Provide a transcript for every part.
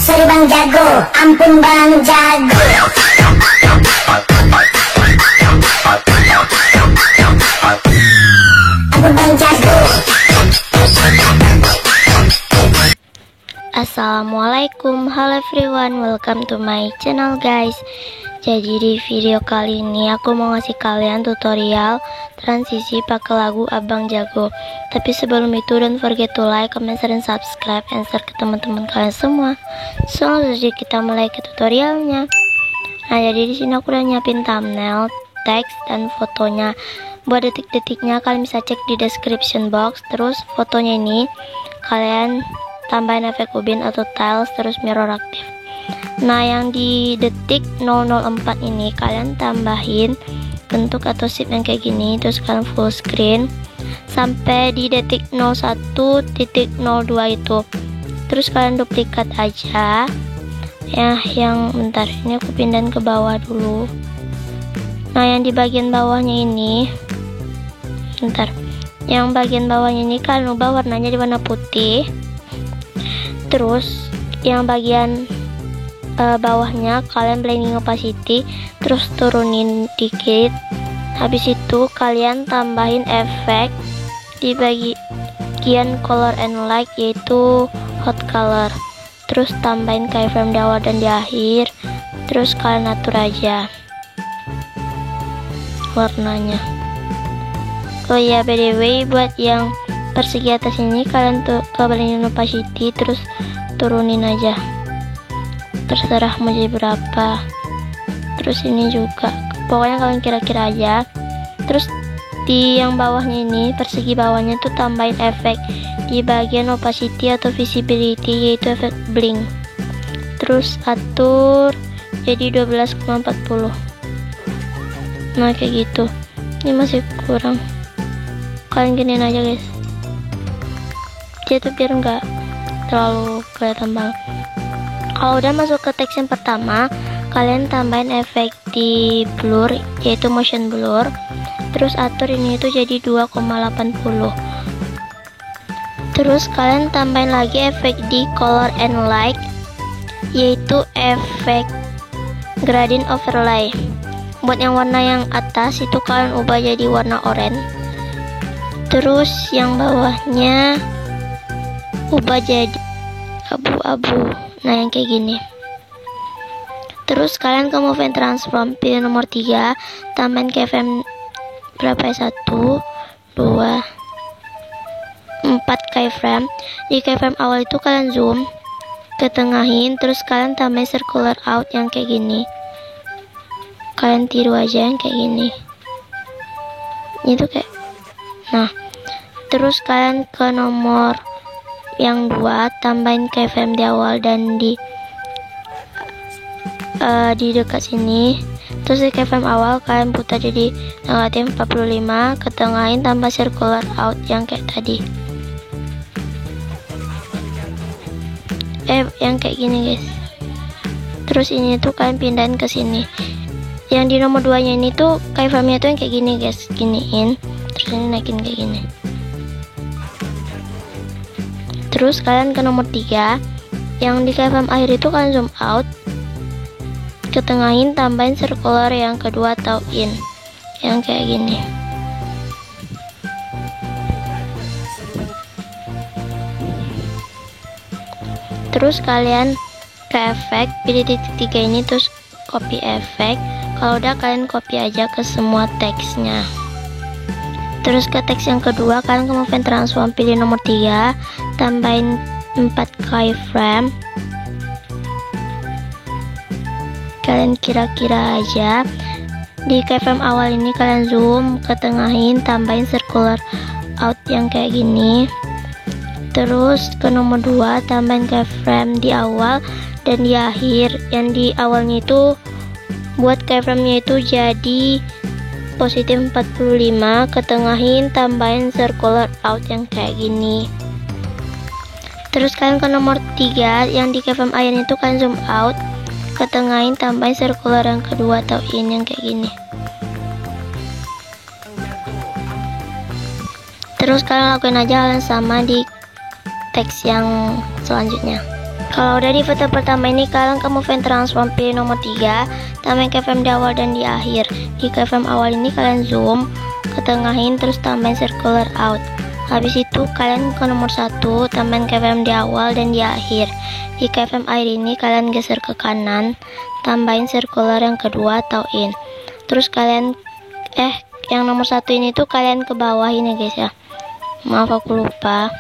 Sorry Bang Jago, ampun Bang Jago. Ampun Bang Jago. Assalamualaikum, hello everyone, welcome to my channel guys. Jadi di video kali ini aku mau ngasih kalian tutorial transisi pakai lagu Abang Jago. Tapi sebelum itu don't forget to like, comment, share, dan subscribe, and share ke teman-teman kalian semua. So langsung saja kita mulai ke tutorialnya. Nah jadi di sini aku udah nyiapin thumbnail, teks, dan fotonya. Buat detik-detiknya kalian bisa cek di description box. Terus fotonya ini kalian tambahin efek ubin atau tiles, terus mirror aktif. Nah yang di detik 004 ini kalian tambahin bentuk atau shape yang kayak gini, terus kalian full screen sampai di detik 01.02 itu, terus kalian duplikat aja ya. Yang bentar, ini aku pindahin ke bawah dulu. Nah yang di bagian bawahnya ini, bentar, yang bagian bawahnya ini kalian ubah warnanya di warna putih. Terus yang bagian bawahnya kalian blending opacity, terus turunin dikit. Habis itu kalian tambahin efek di bagian color and light, yaitu hot color. Terus tambahin keyframe di awal dan di akhir. Terus kalian atur aja warnanya. Oh ya, by the way, buat yang persegi atas ini kalian tuh ke blending opacity, terus turunin aja, terserah mau jadi berapa. Terus ini juga pokoknya kalian kira-kira aja. Terus di yang bawahnya ini, persegi bawahnya tuh tambahin efek di bagian opacity atau visibility, yaitu efek blink. Terus atur jadi 12,40. Nah kayak gitu. Ini masih kurang, kalian gedein aja guys, jadi biar enggak terlalu kelihatan banget. Kalau udah masuk ke teks yang pertama, kalian tambahin efek di blur, yaitu motion blur. Terus atur ini itu jadi 2,80. Terus kalian tambahin lagi efek di color and light, yaitu efek gradient overlay. Buat yang warna yang atas itu kalian ubah jadi warna oranye. Terus yang bawahnya ubah jadi abu-abu. Nah yang kayak gini. Terus kalian ke move and transform, pilih nomor 3, tambahin keyframe berapa ya, 1, 2, 4 keyframe. Di keyframe awal itu kalian zoom, ketengahin, terus kalian tambahin circular out yang kayak gini. Kalian tiru aja yang kayak gini. Itu kayak, nah terus kalian ke nomor yang 2, tambahin keyframe di awal dan di dekat sini. Terus di keyframe awal kalian putar jadi negatif 45, ketengahin, tambah circular out yang kayak tadi. Yang kayak gini guys. Terus ini tuh kalian pindahin ke sini. Yang di nomor 2 nya ini tuh keyframe nya tuh yang kayak gini guys, giniin. Terus ini naikin kayak gini. Terus kalian ke nomor 3, yang di keyframe akhir itu kalian zoom out, ketengahin, tambahin circular yang kedua atau in, yang kayak gini. Terus kalian ke efek, pilih titik 3 ini, terus copy efek. Kalau udah kalian copy aja ke semua teksnya. Terus ke teks yang kedua, kalian ke move and transform, pilih nomor 3, tambahin 4 keyframe. Kalian kira-kira aja. Di keyframe awal ini kalian zoom, ketengahin, tambahin circular out yang kayak gini. Terus ke nomor 2, tambahin keyframe di awal dan di akhir. Yang di awalnya itu buat keyframe-nya itu jadi positif 45, ketengahin tambahin circular out yang kayak gini. Terus kalian ke nomor 3 yang di keyframe air itu kalian zoom out, ketengahin tambahin circular yang kedua atau in yang kayak gini. Terus kalian lakuin aja hal yang sama di teks yang selanjutnya. Kalau udah di foto pertama ini, kalian ke move and transform, pilih nomor 3, tambahin keyframe di awal dan di akhir. Di keyframe awal ini kalian zoom, ketengahin, terus tambahin circular out. Habis itu kalian ke nomor 1, tambahin keyframe di awal dan di akhir. Di keyframe air ini kalian geser ke kanan, tambahin circular yang kedua atau in. Terus kalian yang nomor 1 ini tuh kalian ke bawahin ya guys ya. Maaf aku lupa,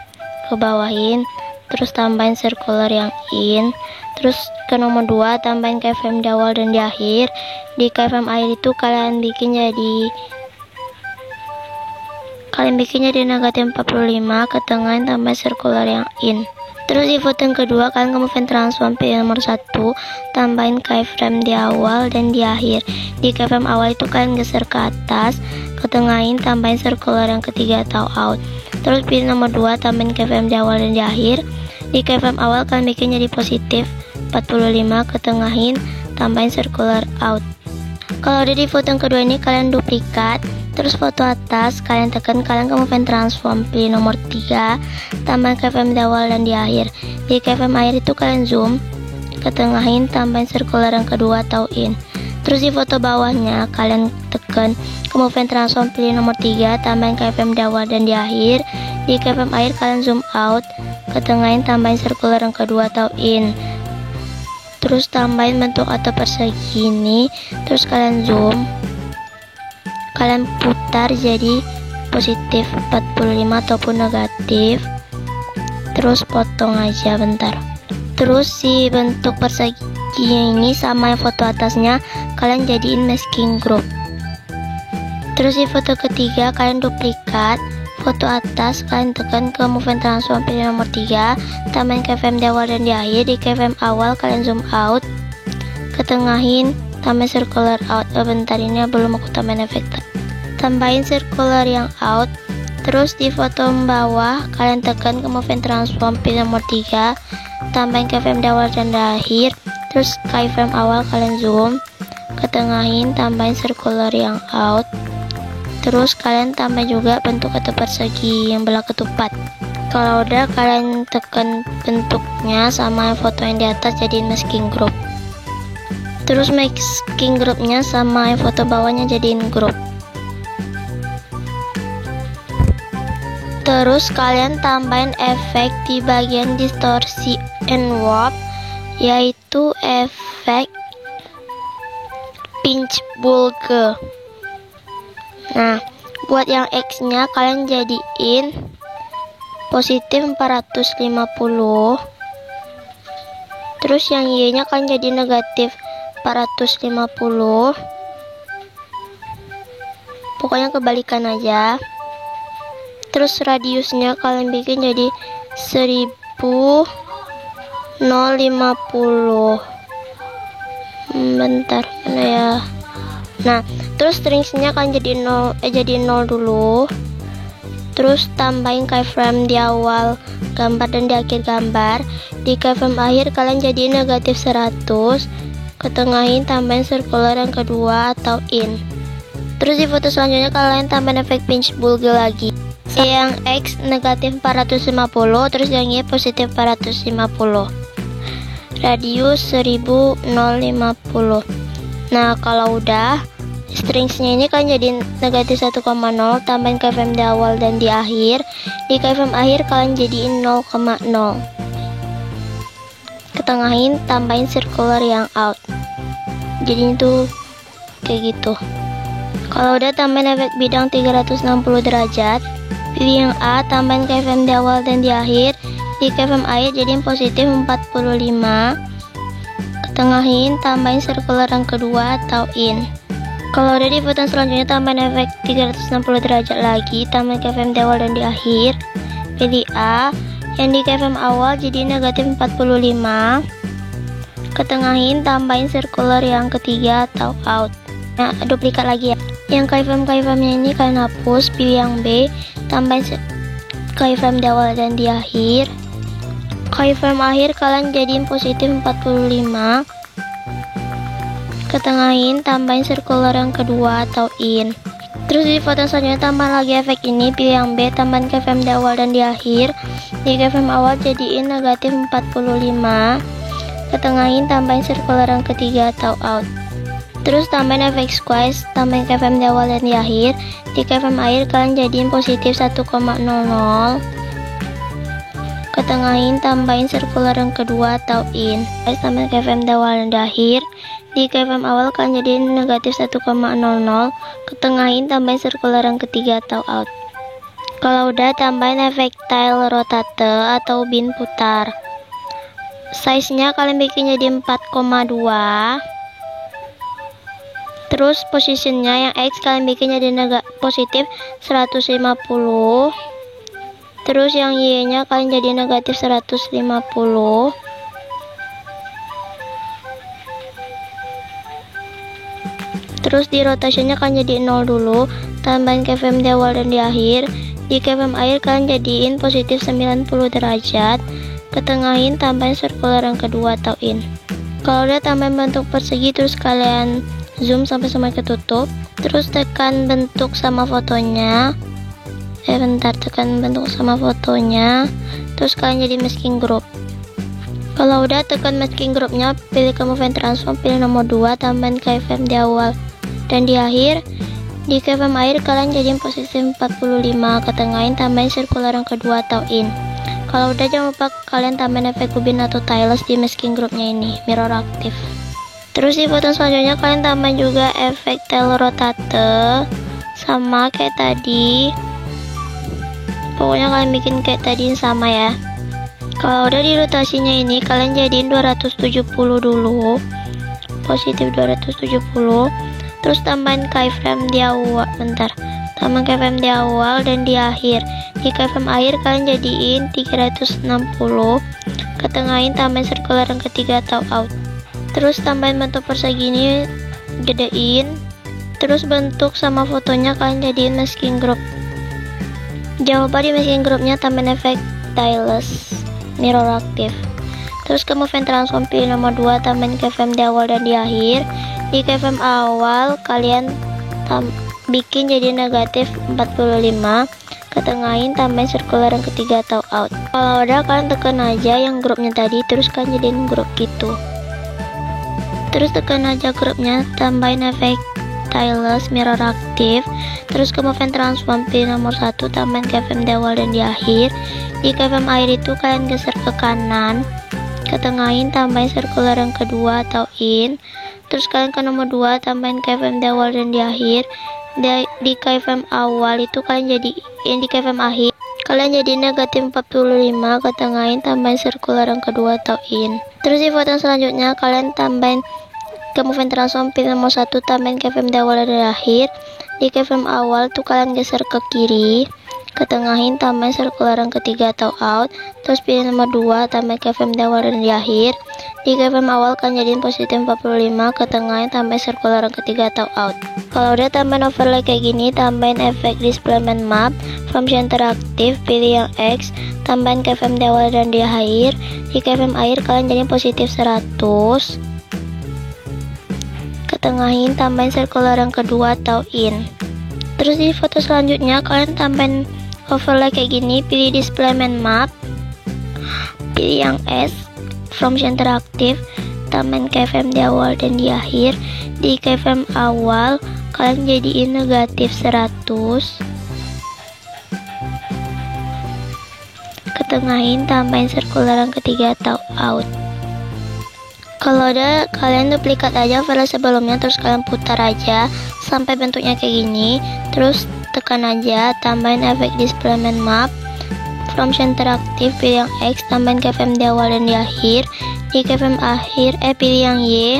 ke bawahin, terus tambahin circular yang in. Terus ke nomor 2, tambahin keyframe di awal dan di akhir. Di keyframe air itu kalian bikin jadi negatif 45, ketengahin tambahin circular yang in. Terus di foto yang kedua, kalian ke move and transform, pilih nomor 1, tambahin keyframe di awal dan di akhir. Di keyframe awal itu kalian geser ke atas, ketengahin, tambahin circular yang ketiga atau out. Terus pilih nomor 2, tambahin keyframe di awal dan di akhir. Di keyframe awal kalian bikin jadi positif 45, ketengahin, tambahin circular out. Kalau udah di foto yang kedua ini kalian duplikat, terus foto atas kalian tekan, kalian ke move and transform, pilih nomor 3, tambahin keyframe di awal dan di akhir. Di keyframe akhir itu kalian zoom, ketengahin, tambahin circular yang kedua atau in. Terus di foto bawahnya kalian tekan, ke move and transform, pilih nomor 3, tambahin keyframe di awal dan di akhir. Di keyframe akhir kalian zoom out, ketengahin, tambahin circular yang kedua atau in. Terus tambahin bentuk atau persegi ini, terus kalian zoom, kalian putar jadi positif 45 ataupun negatif, terus potong aja bentar. Terus si bentuk persegi ini sama yang foto atasnya kalian jadiin masking group. Terus di foto ketiga kalian duplikat, foto atas kalian tekan, ke move and transform, pilih nomor 3, tambahin keyframe di awal dan di akhir. Di keyframe awal kalian zoom out, ketengahin, tambahin circular out. Bentar, ini belum aku tambahin efek. Tambahin circular yang out. Terus di foto bawah kalian tekan, ke move and transform, pilih nomor 3, tambahin keyframe di awal dan di akhir. Terus keyframe awal kalian zoom, ketengahin, tambahin circular yang out. Terus kalian tambah juga bentuk atau persegi yang belah ketupat. Kalau udah kalian tekan bentuknya sama foto yang di atas, jadiin masking group. Terus masking groupnya sama foto bawahnya jadiin group. Terus kalian tambahin efek di bagian distorsi and warp, yaitu efek pinch bulge. Nah, buat yang X nya kalian jadiin positif 450. Terus yang Y nya kalian jadi negatif 450. Pokoknya kebalikan aja. Terus radiusnya kalian bikin jadi 1050. Bentar, mana ya? Nah, terus stringsnya kalian jadi 0 dulu. Terus tambahin keyframe di awal gambar dan di akhir gambar. Di keyframe akhir kalian jadi negatif 100, ketengahin, tambahin circular yang kedua atau in. Terus di foto selanjutnya kalian tambahin efek pinch bulge lagi. Yang X negatif 450, terus yang Y positif 450. Radius 1050. Nah, kalau udah stringsnya ini kan jadi negatif 1,0, tambahin keyframe di awal dan di akhir. Di keyframe akhir kalian jadiin 0,0, ketengahin, tambahin circular yang out. Jadi itu kayak gitu. Kalau udah tambahin efek bidang 360 derajat. Pilih yang A, tambahin keyframe di awal dan di akhir. Di keyframe akhir jadiin positif 45, ketengahin, tambahin circular yang kedua atau in. Kalau udah di foto selanjutnya tambahin efek 360 derajat lagi, tambahin keyframe di awal dan di akhir. Pilih A, yang di keyframe awal jadi negatif 45, ketengahin, tambahin circular yang ketiga atau out. Nah, duplikat lagi ya. Yang keyframe-nya ini kalian hapus, pilih yang B, tambahin keyframe di awal dan di akhir. Keyframe akhir kalian jadiin positif 45. Ketengahin, tambahin circular yang kedua atau in. Terus di foto selanjutnya tambah lagi efek ini, pilih yang B, tambahin keyframe di awal dan di akhir. Di keyframe awal jadiin negatif 45. Ketengahin, tambahin circular yang ketiga atau out. Terus tambahin efek squeeze, tambahin keyframe di awal dan di akhir. Di keyframe akhir kalian jadiin positif 1,00. Ketengahin, tambahin circular yang kedua atau in. Tambahin keyframe di awal dan di akhir. Di keyframe awal kalian jadiin negatif 1,00. Ketengahin, tambahin circular yang ketiga atau out. Kalau udah, tambahin efek tile rotate atau bin putar. Size-nya kalian bikin jadi 4,2. Terus positionnya yang X kalian bikin jadi positif 150. Terus yang Y nya kalian jadi negatif 150. Terus di rotationnya kalian jadi 0 dulu. Tambahin keyframe di awal dan di akhir. Di keyframe akhir kalian jadiin positif 90 derajat. Ketengahin, tambahin circular yang kedua atau in. Kalau udah, tambahin bentuk persegi, terus kalian zoom sampai semuanya ketutup. Terus tekan bentuk sama fotonya. Tekan bentuk sama fotonya. Terus kalian jadi masking group. Kalau udah, tekan masking groupnya, pilih ke move and transform, pilih nomor 2, tambahin keyframe di awal dan di akhir. Di keyframe akhir kalian jadiin posisi 45. Ketengahin, tambahin circular yang kedua atau in. Kalau udah, jangan lupa kalian tambahin efek ubin atau tiles di masking groupnya ini, mirror aktif. Terus di foto selanjutnya kalian tambahin juga efek tail rotate sama kayak tadi. Pokoknya kalian bikin kayak tadi sama ya. Kalau udah, di rotasinya ini kalian jadiin 270 dulu, positif 270. Terus tambahin keyframe di awal, tambahin keyframe di awal dan di akhir. Di keyframe akhir kalian jadiin 360. Ketengahin, tambahin circular yang ketiga atau out. Terus tambahin bentuk persegi ini, gedein. Terus bentuk sama fotonya kalian jadiin masking group. Jangan lupa di masking groupnya tambahin efek tiles, mirror aktif. Terus ke move and transform, pilih nomor 2, tambahin keyframe di awal dan di akhir. Di keyframe awal kalian bikin jadi negatif 45. Ketengahin, tambahin circular yang ketiga atau out. Kalau udah, kalian tekan aja yang grupnya tadi, terus kalian jadiin grup gitu. Terus tekan aja grupnya, tambahin efek tiles, mirror aktif. Terus ke move and transform, pilih nomor 1, tambahin keyframe di awal dan di akhir. Di keyframe akhir itu kalian geser ke kanan. Ketengahin, tambahin circular yang kedua atau in. Terus kalian ke nomor 2, tambahin keyframe di awal dan di akhir. Di keyframe awal itu kalian jadi di keyframe akhir kalian jadi negatif 45. Ketengahin, tambahin circular yang kedua atau in. Terus di foto selanjutnya kalian tambahin ke move and transform, pilih nomor 1, tambahin keyframe di awal dan di akhir. Di keyframe awal tuh kalian geser ke kiri. Ketengahin, tambahin circular yang ketiga atau out. Terus pilih nomor 2, tambahin keyframe di awal dan di akhir. Di keyframe awal kan jadiin positif 45. Ketengahin, tambahin circular yang ketiga atau out. Kalau udah, tambahin overlay kayak gini, tambahin efek displacement map, from center aktif, pilih yang X, tambahin keyframe di awal dan di akhir. Di keyframe akhir kalian jadiin positif 100. Ketengahin, tambahin circular yang kedua atau in. Terus di foto selanjutnya kalian tambahin overlay kayak gini, pilih displacement map, pilih yang S, from center aktif, tambahin keyframe di awal dan di akhir. Di keyframe awal kalian jadiin negatif 100. Ketengahin, tambahin circular yang ketiga atau out. Kalau udah, kalian duplikat aja overlay sebelumnya, terus kalian putar aja sampai bentuknya kayak gini. Terus tekan aja, tambahin efek displacement map, from center aktif, pilih yang X, tambahin keyframe di awal dan di akhir. Di keyframe akhir, pilih yang Y.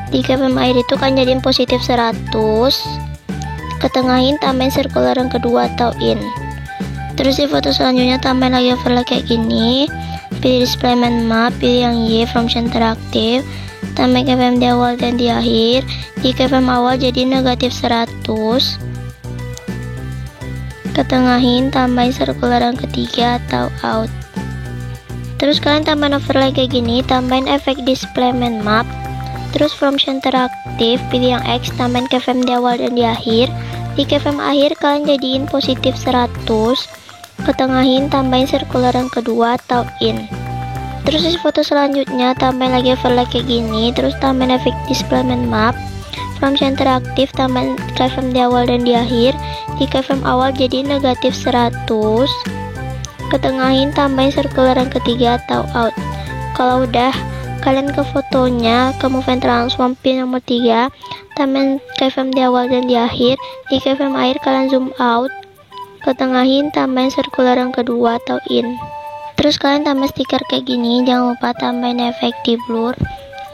Di keyframe akhir itu kan jadiin positif 100. Ketengahin, tambahin circular yang kedua atau in. Terus di foto selanjutnya tambahin lagi overlay kayak gini, pilih displacement map, pilih yang Y, from center aktif, tambahin kfm di awal dan di akhir. Di kfm awal jadi negatif 100, ketengahin, tambahin circular yang ketiga atau out. Terus kalian tambahin overlay kayak gini, tambahin efek displacement map. Terus from center aktif, pilih yang X, tambahin kfm di awal dan di akhir. Di kfm akhir kalian jadiin positif 100, ketengahin, tambahin circular yang kedua atau in. Terus di foto selanjutnya tambahin lagi overlay kayak gini, terus tambahin efek displacement map. From center aktif, tambahin kfm di awal dan di akhir. Di kfm awal jadi negatif 100, ketengahin, tambahin circular yang ketiga atau out. Kalau udah, kalian ke fotonya, ke move and transform pin nomor 3, tambahin kfm di awal dan di akhir. Di kfm akhir kalian zoom out, ketengahin, tambahin circular yang kedua atau in. Terus kalian tambah stiker kayak gini, jangan lupa tambahin efek di blur,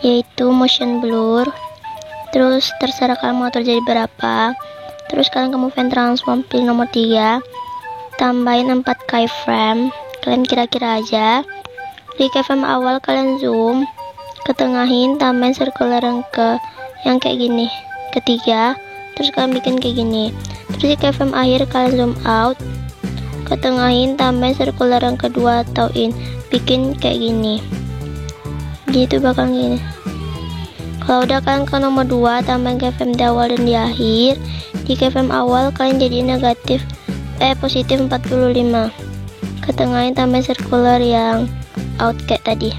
yaitu motion blur. Terus terserah kalian mau atur jadi berapa. Terus kalian ke move and transform pin nomor 3, tambahin 4 keyframe, kalian kira-kira aja. Di kfm awal kalian zoom, ketengahin, tambahin circular yang kayak gini, ketiga. Terus kalian bikin kayak gini. Terus di kfm akhir kalian zoom out, ketengahin, tambahin circular yang kedua atau in, bikin kayak gini. Gitu bakal gini. Kalau udah, kalian ke nomor 2, tambahin kfm di awal dan di akhir. Di kfm awal kalian jadi positif 45, ketengahin, tambahin circular yang out kayak tadi.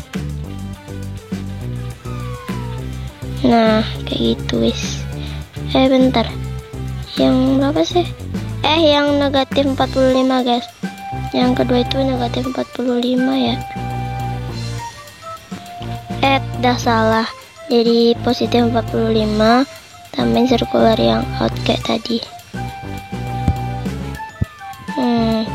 Nah kayak gitu wis. Bentar, yang berapa sih? Yang negatif 45 guys. Yang kedua itu negatif 45 ya. Dah salah. Jadi positif 45, tambahin circular yang out kayak tadi.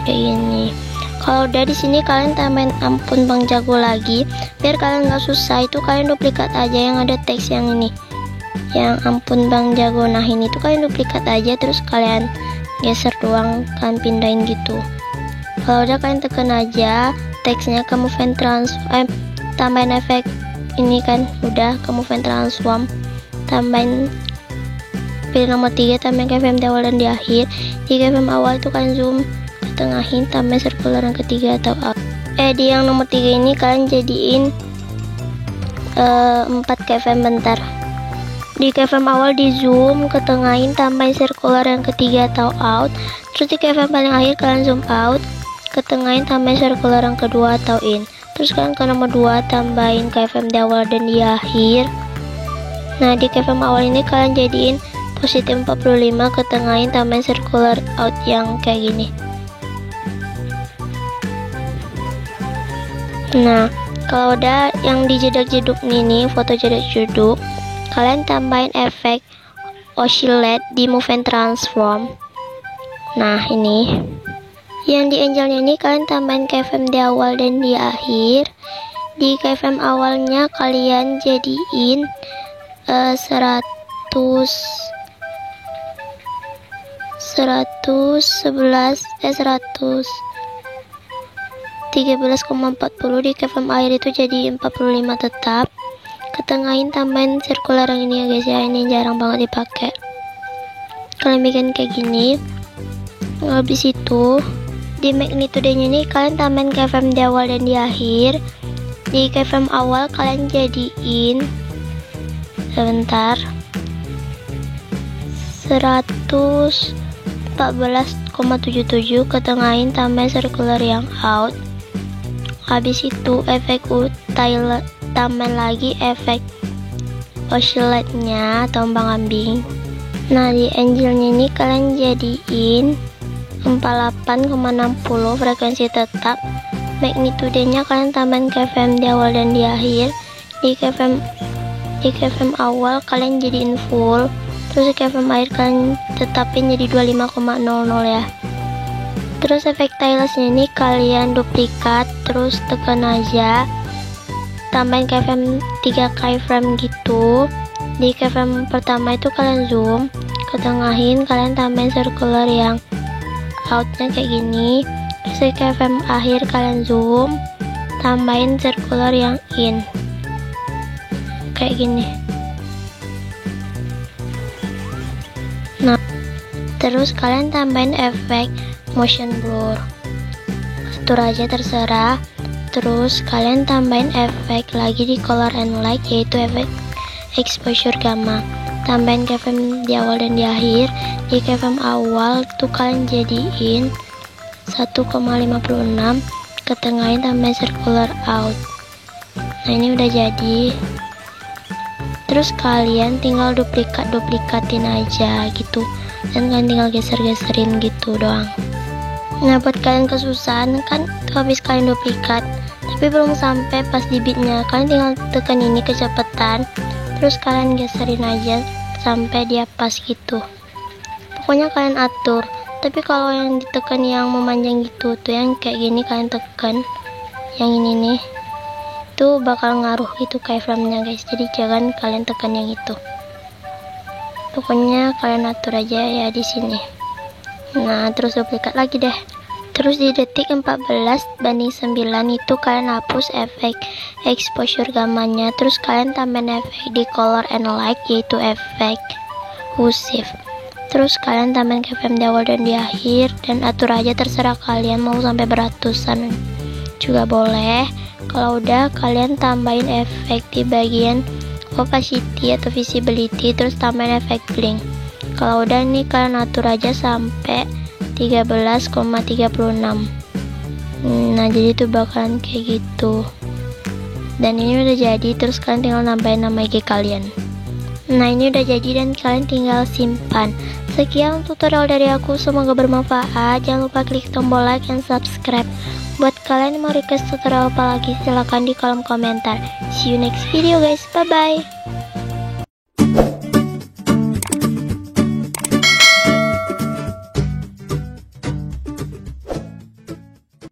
Kayak gini. Kalau udah, di sini kalian tambahin ampun Bang Jago lagi, biar kalian nggak susah. Itu kalian duplikat aja yang ada teks yang ini, yang ampun Bang Jago. Nah ini tuh kalian duplikat aja, terus kalian geser doang, kalian pindahin gitu. Kalau udah, kalian tekan aja teksnya ke move and transform, tambahin efek ini kan udah, ke move and transform, tambahin pilih nomor 3, tambahin kfm di awal dan di akhir. Di kfm awal tuh kalian zoom, ketengahin, tambahin circular yang ketiga atau out. Di yang nomor 3 ini kalian jadiin 4 kfm. Bentar, di kfm awal di zoom, ketengahin, tambahin circular yang ketiga atau out. Terus di kfm paling akhir kalian zoom out, ketengahin, tambahin circular yang kedua atau in. Terus kalian ke nomor 2, tambahin kfm di awal dan di akhir. Nah di kfm awal ini kalian jadiin positif 45, ketengahin, tambahin circular out yang kayak gini. Nah kalau udah, yang di jedak-jeduk ini, foto jedak-jeduk, kalian tambahin efek oscillate di move and transform. Nah ini yang di angelnya ini kalian tambahin kfm di awal dan di akhir. Di kfm awalnya kalian jadiin 13,40. Di kfm akhir itu jadi 45 tetap, ketengahin, tambahin circular yang ini ya guys ya, ini jarang banget dipakai. Kalian bikin kayak gini. Habis itu di magnitude-nya ini kalian tambahin kfm di awal dan di akhir. Di kfm awal kalian jadiin sebentar 114,77, ketengahin, tambahin circular yang out. Habis itu efek tambahin lagi efek oscillate-nya, tombang ambing. Nah di angelnya ini kalian jadiin 48,60 frekuensi tetap. Magnitude-nya kalian tambahin kfm di awal dan di akhir. Di kfm awal kalian jadiin full, terus di kfm akhir kalian tetapin jadi 25,00 ya. Terus efek stylus-nya ini kalian duplikat, terus tekan aja, tambahin kfm 3 keyframe gitu. Di kfm pertama itu kalian zoom, ketengahin, kalian tambahin circular yang outnya kayak gini. Terus di kfm akhir kalian zoom, tambahin circular yang in. kayak gini. Nah, terus kalian tambahin efek motion blur, atur aja terserah. Terus kalian tambahin efek lagi di color and light, yaitu efek exposure gamma. Tambahin keyframe di awal dan di akhir. Di keyframe awal tuh kalian jadiin 1,56, ke tengahin tambahin circular out. Nah, ini udah jadi. Terus kalian tinggal duplikatin aja gitu, dan kalian tinggal geser-geserin gitu doang. Nah, buat kalian kesusahan kan habis kalian duplikat tapi belum sampai pas di beatnya, kalian tinggal tekan ini kecepatan, terus kalian geserin aja sampai dia pas gitu. Pokoknya kalian atur. Tapi kalau yang ditekan yang memanjang gitu tuh, yang kayak gini kalian tekan yang ini nih, itu bakal ngaruh gitu keyframe-nya guys, jadi jangan kalian tekan yang itu. Pokoknya kalian atur aja ya di sini. Nah, terus duplikat lagi deh. Terus di detik 14:9 itu kalian hapus efek exposure gammanya. Terus kalian tambahin efek di color and light, yaitu efek whoosif. Terus kalian tambahin keyframe di awal dan di akhir, dan atur aja terserah kalian mau sampai beratusan juga boleh. Kalau udah kalian tambahin efek di bagian opacity atau visibility, terus tambahin efek blink. Kalau udah nih kalian atur aja sampai 13,36. Nah, jadi itu bakalan kayak gitu. Dan ini udah jadi, terus kalian tinggal nambahin nama IG kalian. Nah, ini udah jadi dan kalian tinggal simpan. Sekian tutorial dari aku, semoga bermanfaat. Jangan lupa klik tombol like dan subscribe. Buat kalian yang mau request tutorial apa lagi, silahkan di kolom komentar. See you next video guys, bye bye.